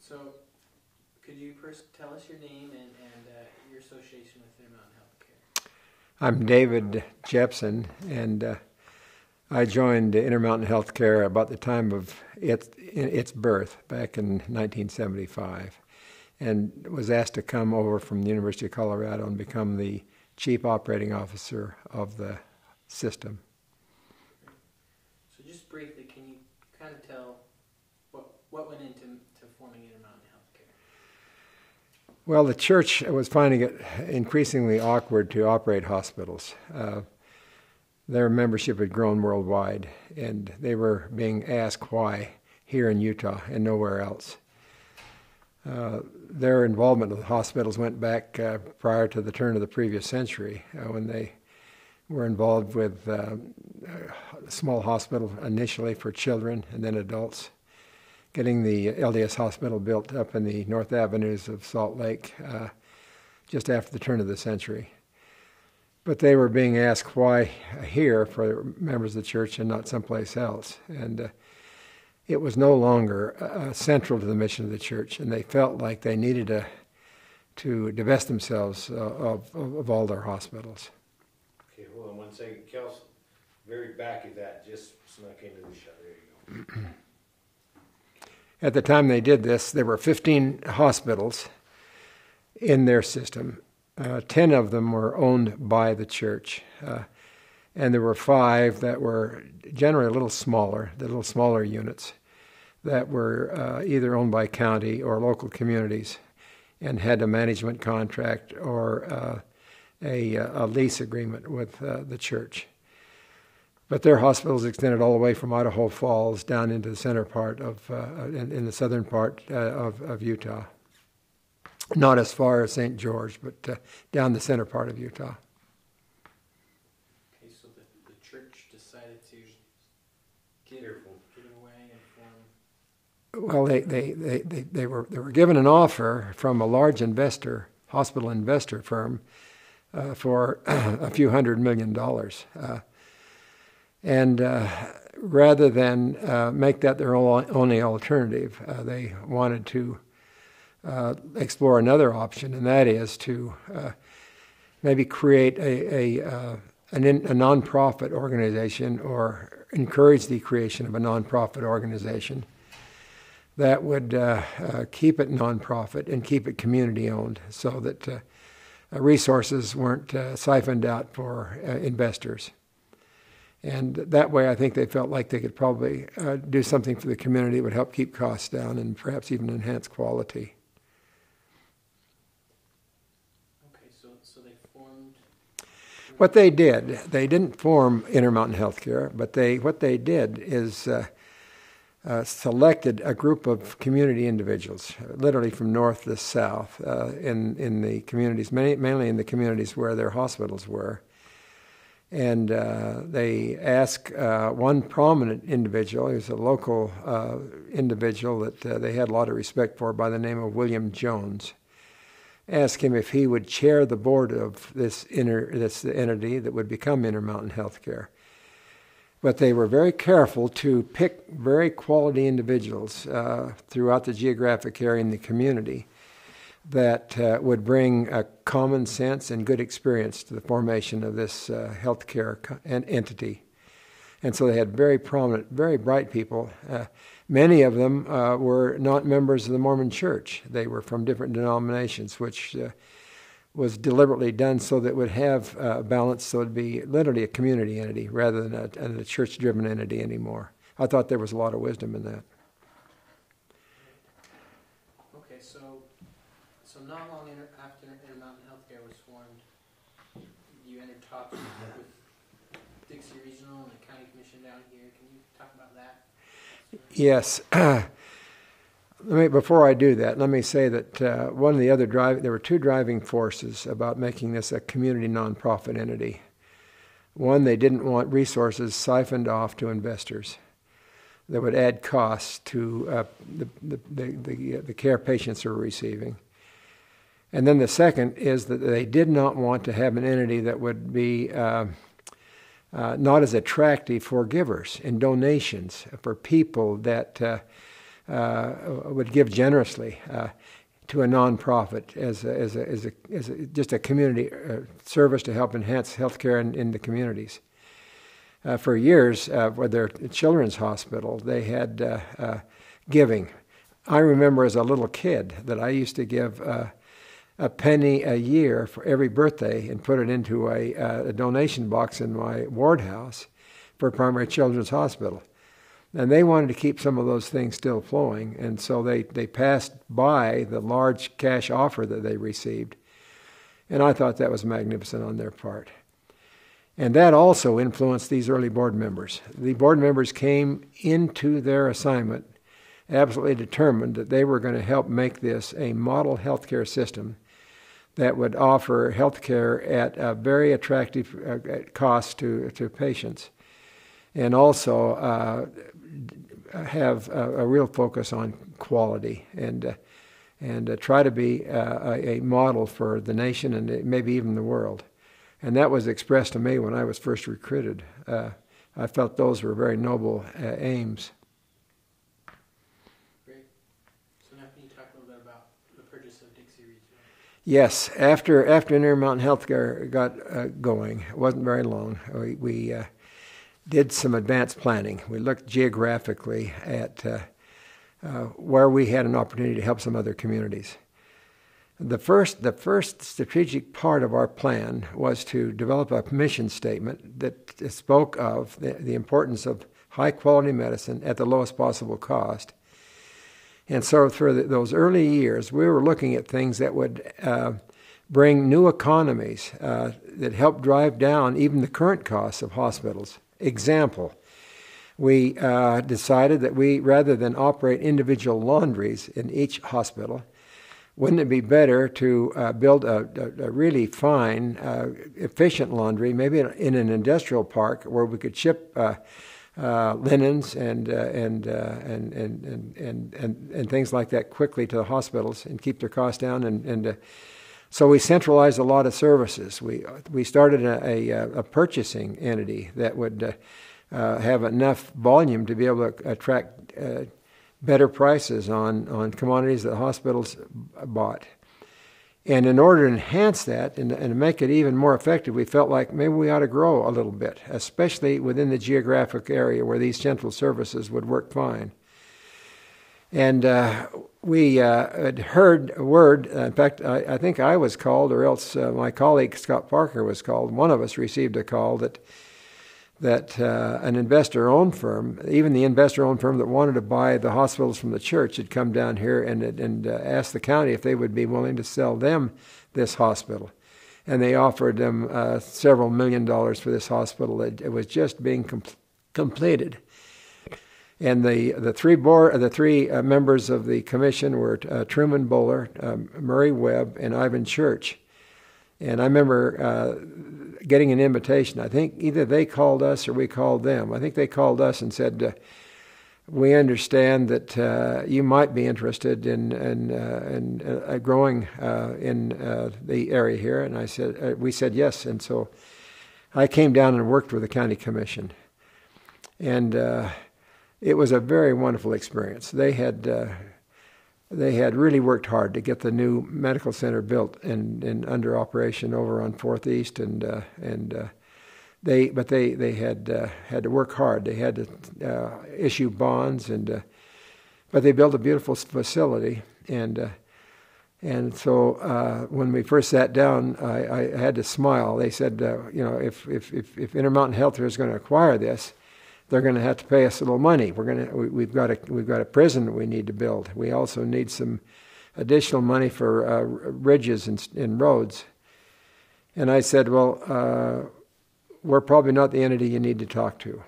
So, could you first tell us your name and your association with Intermountain Healthcare? I'm David Jepson, and I joined Intermountain Healthcare about the time of its birth back in 1975, and was asked to come over from the University of Colorado and become the chief operating officer of the system. So just briefly, can you kind of tell what went into forming Intermountain Healthcare? Well, the church was finding it increasingly awkward to operate hospitals. Their membership had grown worldwide, and they were being asked why here in Utah and nowhere else. Their involvement with hospitals went back prior to the turn of the previous century, when they were involved with a small hospital initially for children and then adults, getting the LDS hospital built up in the North Avenues of Salt Lake just after the turn of the century. But they were being asked why here for members of the church and not someplace else. And it was no longer central to the mission of the church, and they felt like they needed to divest themselves of all their hospitals. Okay, hold on 1 second. Kelsey, very back of that just snuck into the shot. There you go. At the time they did this, there were 15 hospitals in their system. 10 of them were owned by the church, and there were 5 that were generally a little smaller, the little smaller units, that were either owned by county or local communities and had a management contract or a lease agreement with the church. But their hospitals extended all the way from Idaho Falls down into the center part of, in the southern part of Utah. Not as far as St. George, but down the center part of Utah. Okay, so the church decided to get away and form. Well, they were given an offer from a large hospital investor firm, for a few $100 million. And rather than make that their only alternative, they wanted to explore another option, and that is to maybe create a nonprofit organization or encourage the creation of a nonprofit organization that would keep it nonprofit and keep it community-owned so that resources weren't siphoned out for investors. And that way I think they felt like they could probably do something for the community that would help keep costs down and perhaps even enhance quality. Okay, so they formed... What they didn't form Intermountain Healthcare, but what they did is selected a group of community individuals, literally from north to south, in the communities, mainly in the communities where their hospitals were. And they asked one prominent individual, he was a local individual that they had a lot of respect for, by the name of William Jones, asked him if he would chair the board of this entity that would become Intermountain Healthcare. But they were very careful to pick very quality individuals throughout the geographic area in the community that would bring a common sense and good experience to the formation of this healthcare entity. And so they had very prominent, very bright people. Many of them were not members of the Mormon Church. They were from different denominations, which was deliberately done so that it would have a balance, so it would be literally a community entity rather than a church-driven entity anymore. I thought there was a lot of wisdom in that. Okay, so not long after Intermountain Healthcare was formed, you entered talks with Dixie Regional and the County Commission down here. Can you talk about that? Yes. Before I do that, let me say that one of the other there were 2 driving forces about making this a community nonprofit entity. One, they didn't want resources siphoned off to investors that would add costs to the care patients are receiving. And then the second is that they did not want to have an entity that would be not as attractive for givers and donations for people that would give generously to a nonprofit as just a community service to help enhance healthcare in the communities. For years, with their children's hospital, they had giving. I remember as a little kid that I used to give a penny a year for every birthday and put it into a donation box in my ward house for Primary Children's Hospital. And they wanted to keep some of those things still flowing, and so they passed by the large cash offer that they received. And I thought that was magnificent on their part. And that also influenced these early board members. The board members came into their assignment absolutely determined that they were going to help make this a model healthcare system that would offer healthcare at a very attractive cost to patients, and also have a real focus on quality and try to be a model for the nation and maybe even the world. And that was expressed to me when I was first recruited. I felt those were very noble aims. Great. So now can you talk a little bit about the purchase of Dixie Regional? Yes, after Intermountain Healthcare got going, it wasn't very long. We did some advanced planning. We looked geographically at where we had an opportunity to help some other communities. The first strategic part of our plan was to develop a mission statement that spoke of the importance of high-quality medicine at the lowest possible cost. And so for those early years, we were looking at things that would bring new economies that help drive down even the current costs of hospitals. Example, we decided that rather than operate individual laundries in each hospital, wouldn't it be better to build a really fine, efficient laundry, maybe in an industrial park where we could ship linens and things like that quickly to the hospitals and keep their costs down. So we centralized a lot of services. We started a purchasing entity that would have enough volume to be able to attract better prices on commodities that hospitals bought. And in order to enhance that and make it even more effective, we felt like maybe we ought to grow a little bit, especially within the geographic area where these central services would work fine. And we had heard a word, in fact, I think I was called, or else my colleague Scott Parker was called. One of us received a call that an investor-owned firm, even the investor-owned firm that wanted to buy the hospitals from the church, had come down here and asked the county if they would be willing to sell them this hospital. And they offered them several $1 million for this hospital. It was just being completed. And the three members of the commission were Truman Bowler, Murray Webb, and Ivan Church. And I remember getting an invitation. I think either they called us or we called them. I think they called us and said, we understand that you might be interested in growing in the area here. And we said yes. And so I came down and worked with the county commission. And it was a very wonderful experience. They had really worked hard to get the new medical center built and under operation over on 4th East, they had to work hard. They had to issue bonds, but they built a beautiful facility, and so when we first sat down, I had to smile. They said, if Intermountain Healthcare is going to acquire this, they're going to have to pay us a little money. We've got a prison that we need to build. We also need some additional money for bridges and roads. And I said, well, we're probably not the entity you need to talk to.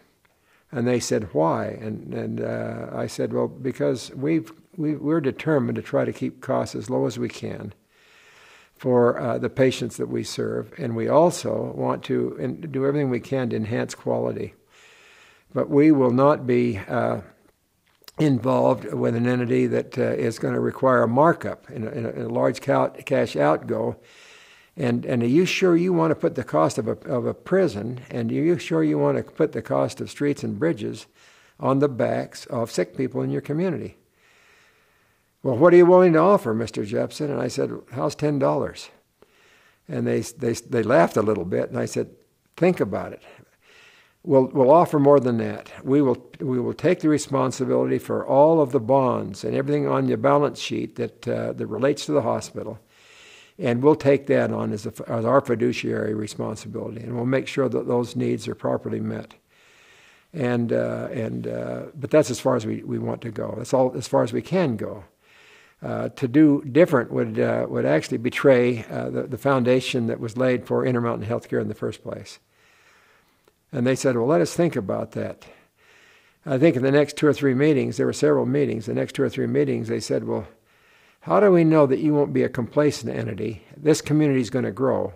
And they said, why? And I said, well, because we're determined to try to keep costs as low as we can for the patients that we serve, and we also want to do everything we can to enhance quality. But we will not be involved with an entity that is going to require a markup in a large cash outgo. And are you sure you want to put the cost of a prison, and are you sure you want to put the cost of streets and bridges on the backs of sick people in your community? Well, what are you willing to offer, Mr. Jepson? And I said, how's $10? And they laughed a little bit, and I said, think about it. We'll offer more than that. We will take the responsibility for all of the bonds and everything on your balance sheet that relates to the hospital, and we'll take that on as our fiduciary responsibility, and we'll make sure that those needs are properly met. But that's as far as we want to go. That's all as far as we can go. To do different would actually betray the foundation that was laid for Intermountain Healthcare in the first place. And they said, well, let us think about that. I think in the next 2 or 3 meetings, there were several meetings, the next 2 or 3 meetings, they said, well, how do we know that you won't be a complacent entity? This community is going to grow.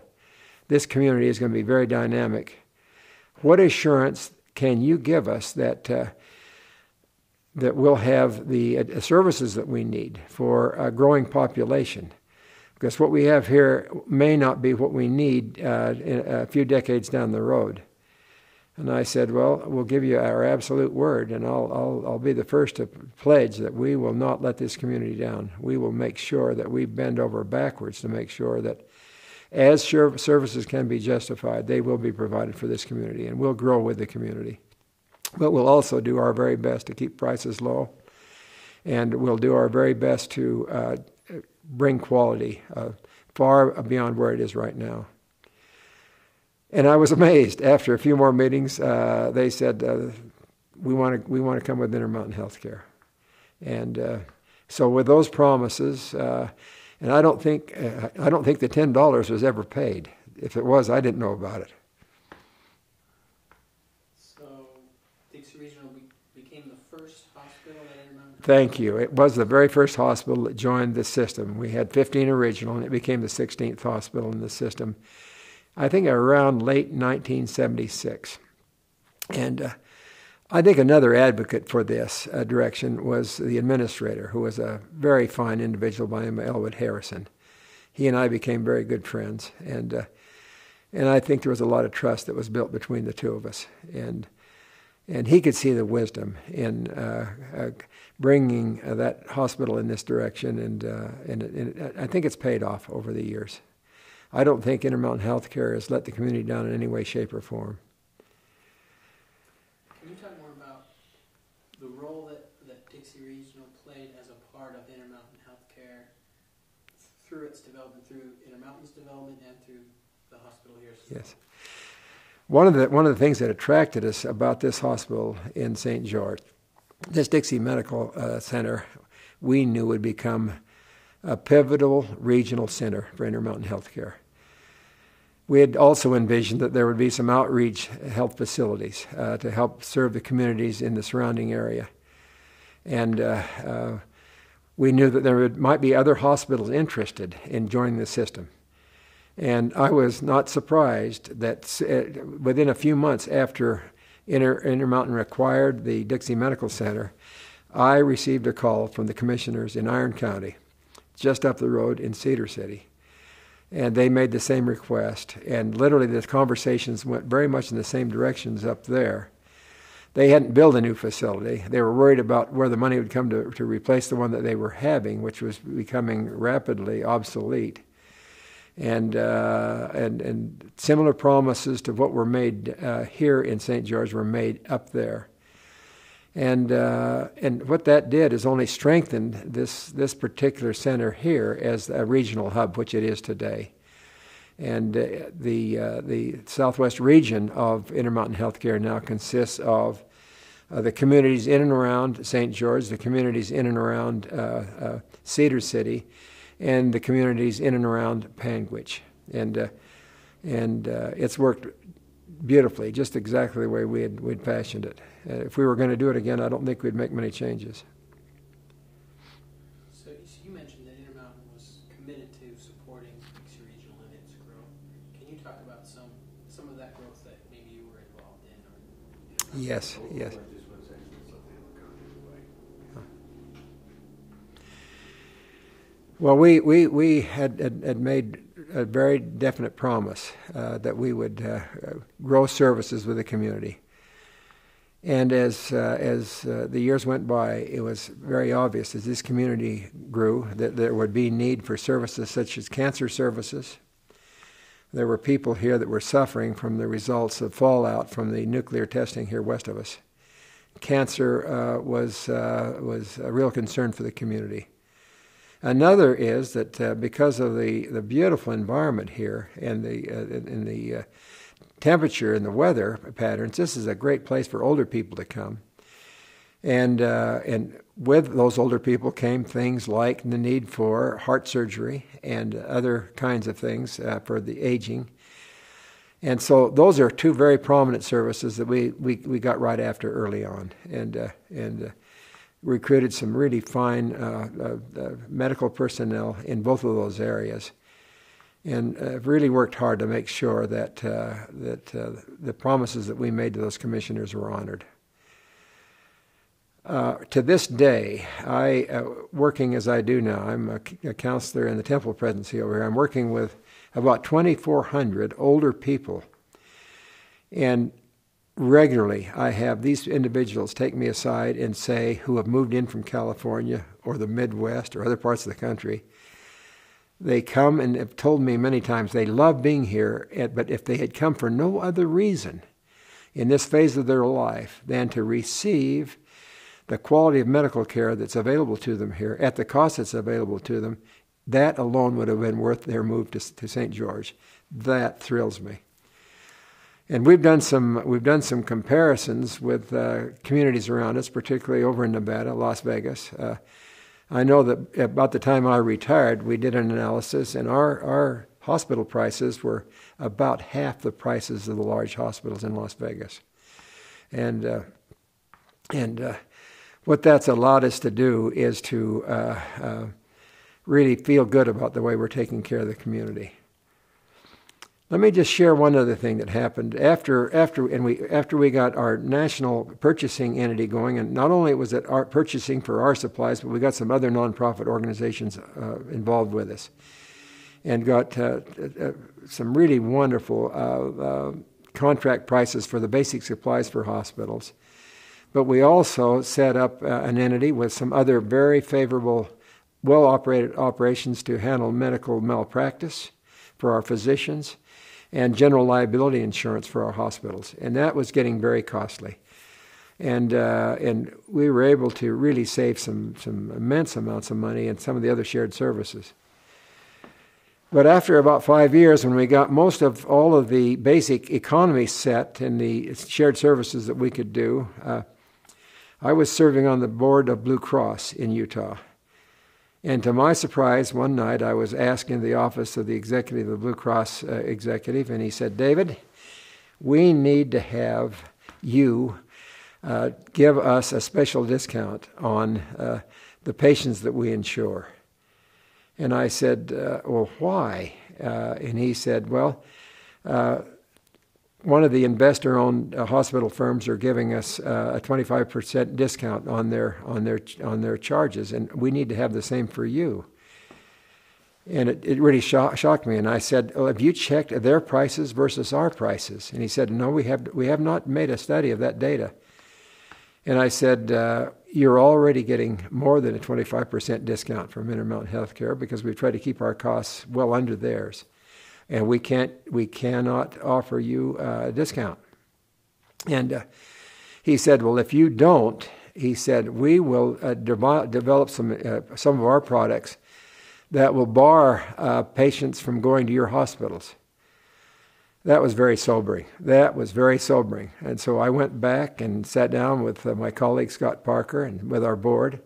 This community is going to be very dynamic. What assurance can you give us that we'll have the services that we need for a growing population? Because what we have here may not be what we need in a few decades down the road. And I said, well, we'll give you our absolute word, and I'll be the first to pledge that we will not let this community down. We will make sure that we bend over backwards to make sure that as services can be justified, they will be provided for this community, and we'll grow with the community. But we'll also do our very best to keep prices low, and we'll do our very best to bring quality far beyond where it is right now. And I was amazed. After a few more meetings, they said, we want to come with Intermountain Healthcare. And so with those promises, and I don't think the $10 was ever paid. If it was, I didn't know about it. So Dixie Regional became the first hospital at Intermountain Healthcare? Thank you. It was the very first hospital that joined the system. We had 15 original, and it became the 16th hospital in the system, I think around late 1976. And I think another advocate for this direction was the administrator, who was a very fine individual by the name of Elwood Harrison. He and I became very good friends, and I think there was a lot of trust that was built between the two of us. And he could see the wisdom in bringing that hospital in this direction, and I think it's paid off over the years. I don't think Intermountain Healthcare has let the community down in any way, shape, or form. Can you talk more about the role that Dixie Regional played as a part of Intermountain Healthcare through its development, through Intermountain's development, and through the hospital here? Yes. One of the things that attracted us about this hospital in St. George, this Dixie Medical Center, we knew would become a pivotal regional center for Intermountain Healthcare. We had also envisioned that there would be some outreach health facilities to help serve the communities in the surrounding area. And we knew that there might be other hospitals interested in joining the system. And I was not surprised that within a few months after Intermountain acquired the Dixie Medical Center, I received a call from the commissioners in Iron County, just up the road in Cedar City. And they made the same request. And literally the conversations went very much in the same directions up there. They hadn't built a new facility. They were worried about where the money would come to replace the one that they were having, which was becoming rapidly obsolete. And similar promises to what were made here in St. George were made up there. And what that did is only strengthened this particular center here as a regional hub, which it is today. And the southwest region of Intermountain Healthcare now consists of the communities in and around St. George, the communities in and around Cedar City, and the communities in and around Panguitch. And it's worked beautifully, just exactly the way we'd fashioned it. If we were going to do it again, I don't think we'd make many changes. So you mentioned that Intermountain was committed to supporting Dixie Regional and its growth. Can you talk about some of that growth that maybe you were involved in? Yes. Well, we had made a very definite promise that we would grow services with the community. And as the years went by, it was very obvious as this community grew that there would be need for services such as cancer services. There were people here that were suffering from the results of fallout from the nuclear testing here west of us. Cancer was a real concern for the community. Another is that because of the beautiful environment here and the temperature and the weather patterns, this is a great place for older people to come. And with those older people came things like the need for heart surgery and other kinds of things for the aging. And so those are two very prominent services that we got right after early on, and recruited some really fine medical personnel in both of those areas, and really worked hard to make sure that the promises that we made to those commissioners were honored. To this day, working as I do now, I'm a counselor in the Temple Presidency over here. I'm working with about 2,400 older people. And regularly I have these individuals take me aside and say, who have moved in from California or the Midwest or other parts of the country, they come and have told me many times they love being here, but if they had come for no other reason in this phase of their life than to receive the quality of medical care that's available to them here at the cost that's available to them, that alone would have been worth their move to St. George. That thrills me. And we've done some comparisons with communities around us, particularly over in Nevada, Las Vegas. I know that about the time I retired, we did an analysis, and our hospital prices were about half the prices of the large hospitals in Las Vegas. And what that's allowed us to do is to really feel good about the way we're taking care of the community. Let me just share one other thing that happened after we got our national purchasing entity going, and not only was it our purchasing for our supplies, but we got some other nonprofit organizations involved with us, and got some really wonderful contract prices for the basic supplies for hospitals. But we also set up an entity with some other very favorable, well-operated operations to handle medical malpractice for our physicians and general liability insurance for our hospitals. And that was getting very costly. And we were able to really save some immense amounts of money in some of the other shared services. But after about 5 years, when we got most of all of the basic economy set in the shared services that we could do, I was serving on the board of Blue Cross in Utah. And to my surprise, one night I was asked in the office of the executive, the Blue Cross executive, and he said, "David, we need to have you give us a special discount on the patients that we insure." And I said, "Well, why?" And he said, "Well, one of the investor-owned hospital firms are giving us a 25% discount on their charges, and we need to have the same for you." And it really shocked me. And I said, "Well, have you checked their prices versus our prices?" And he said, "No, we have not made a study of that data." And I said, "You're already getting more than a 25% discount from Intermountain Healthcare because we've tried to keep our costs well under theirs. And we cannot offer you a discount." And he said, "Well, if you don't," he said, "we will develop some of our products that will bar patients from going to your hospitals." That was very sobering. And so I went back and sat down with my colleague Scott Parker and with our board.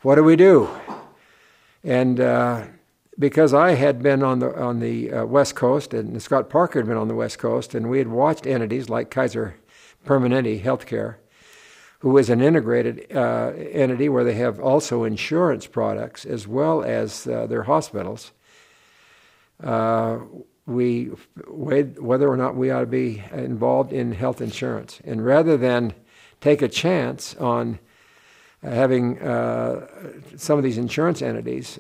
What do we do? And because I had been on the West Coast, and Scott Parker had been on the West Coast, and we had watched entities like Kaiser Permanente Healthcare, who is an integrated entity where they have also insurance products as well as their hospitals. We weighed whether or not we ought to be involved in health insurance. And rather than take a chance on having some of these insurance entities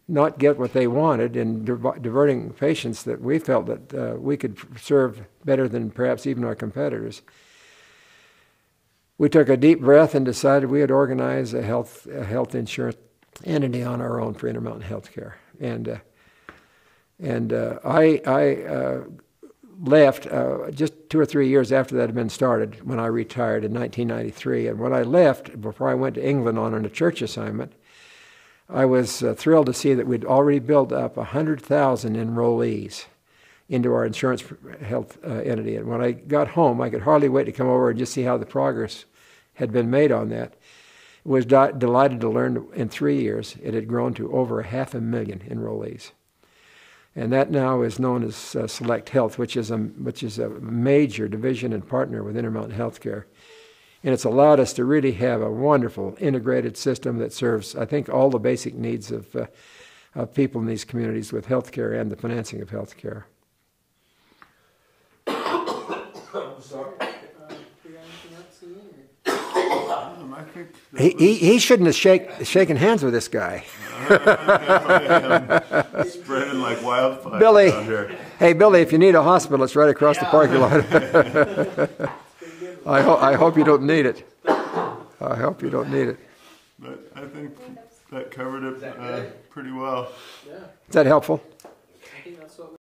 not get what they wanted and diverting patients that we felt that we could serve better than perhaps even our competitors, we took a deep breath and decided we would organize a health insurance entity on our own for Intermountain Healthcare. And I left just 2 or 3 years after that had been started when I retired in 1993. And when I left, before I went to England on a church assignment, I was thrilled to see that we'd already built up 100,000 enrollees into our insurance health entity. And when I got home, I could hardly wait to come over and just see how the progress had been made on that. I was delighted to learn in 3 years it had grown to over 500,000 enrollees. And that now is known as Select Health, which is a major division and partner with Intermountain Healthcare. And it's allowed us to really have a wonderful integrated system that serves, I think, all the basic needs of people in these communities with healthcare and the financing of healthcare. Sorry. You got anything else, Ian, I think He shouldn't have shaken hands with this guy. spreading like wildfire Billy, out here. hey Billy, if you need a hospital, it's right across the parking lot. I hope you don't need it. I hope you don't need it. But I think that covered it Is that good? pretty well. Yeah, Is that helpful? I think that's what